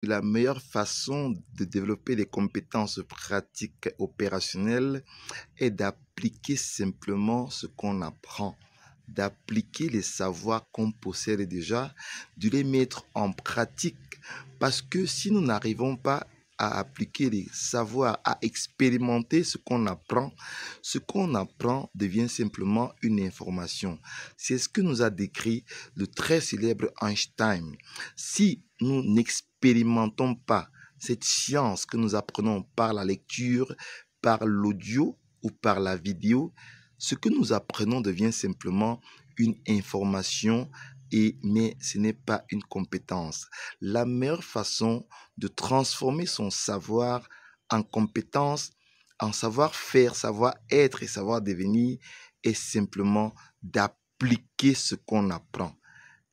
La meilleure façon de développer des compétences pratiques opérationnelles est d'appliquer simplement ce qu'on apprend, d'appliquer les savoirs qu'on possède déjà, de les mettre en pratique. Parce que si nous n'arrivons pas à appliquer les savoirs, à expérimenter ce qu'on apprend devient simplement une information. C'est ce que nous a décrit le très célèbre Einstein. Si nous n'expérimentons pas cette science que nous apprenons par la lecture, par l'audio ou par la vidéo, ce que nous apprenons devient simplement une information, mais ce n'est pas une compétence. La meilleure façon de transformer son savoir en compétence, en savoir-faire, savoir-être et savoir-devenir est simplement d'appliquer ce qu'on apprend.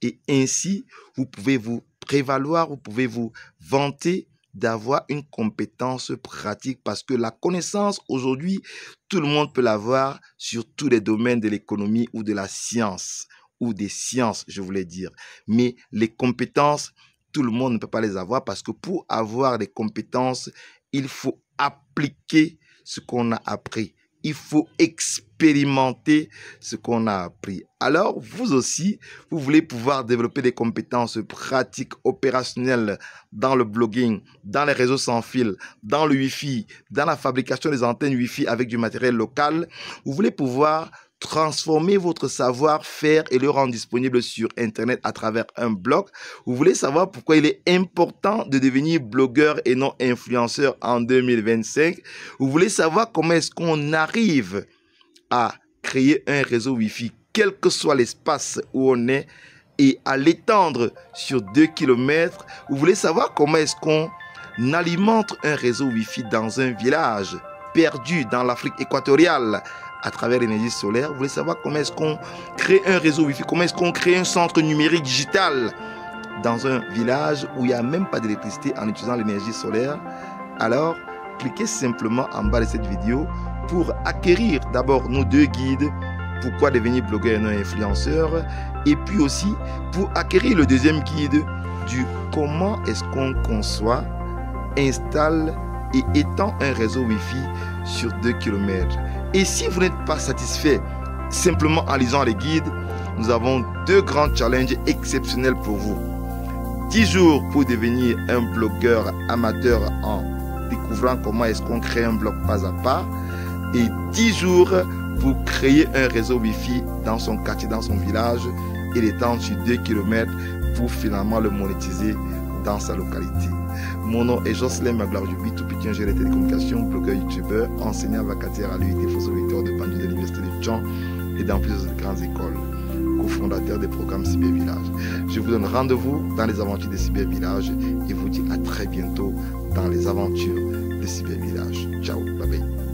Et ainsi, vous pouvez vous prévaloir, vous pouvez vous vanter d'avoir une compétence pratique parce que la connaissance aujourd'hui, tout le monde peut l'avoir sur tous les domaines de l'économie ou de la science ou des sciences, je voulais dire. Mais les compétences, tout le monde ne peut pas les avoir parce que pour avoir des compétences, il faut appliquer ce qu'on a appris. Il faut expérimenter ce qu'on a appris. Alors, vous aussi, vous voulez pouvoir développer des compétences pratiques, opérationnelles dans le blogging, dans les réseaux sans fil, dans le Wi-Fi, dans la fabrication des antennes Wi-Fi avec du matériel local. Vous voulez pouvoir transformer votre savoir-faire et le rendre disponible sur Internet à travers un blog. Vous voulez savoir pourquoi il est important de devenir blogueur et non influenceur en 2025. Vous voulez savoir comment est-ce qu'on arrive à créer un réseau Wi-Fi, quel que soit l'espace où on est, et à l'étendre sur 2 km. Vous voulez savoir comment est-ce qu'on alimente un réseau Wi-Fi dans un village perdu dans l'Afrique équatoriale à travers l'énergie solaire. Vous voulez savoir comment est-ce qu'on crée un réseau Wi-Fi, comment est-ce qu'on crée un centre numérique digital dans un village où il n'y a même pas d'électricité en utilisant l'énergie solaire. Alors, cliquez simplement en bas de cette vidéo pour acquérir d'abord nos 2 guides, pourquoi devenir blogueur et non influenceur, et puis aussi pour acquérir le deuxième guide du comment est-ce qu'on conçoit, installe et étend un réseau Wi-Fi sur 2 km. Et si vous n'êtes pas satisfait simplement en lisant les guides, nous avons 2 grands challenges exceptionnels pour vous. 10 jours pour devenir un blogueur amateur en découvrant comment est-ce qu'on crée un blog pas à pas, et 10 jours pour créer un réseau Wi-Fi dans son quartier, dans son village et l'étendre sur 2 km pour finalement le monétiser dans sa localité. Mon nom est Jocelyn Magloire-Juby, tout petit ingénieur de télécommunications, blogueur, youtubeur, enseignant vacataire à l'UIT Fosso-Victor de Banjul de l'Université de Caen et dans plusieurs grandes écoles, cofondateur des programmes Cybervillage. Je vous donne rendez-vous dans les aventures de Cybervillage et vous dis à très bientôt dans les aventures de Cybervillage. Ciao, bye bye.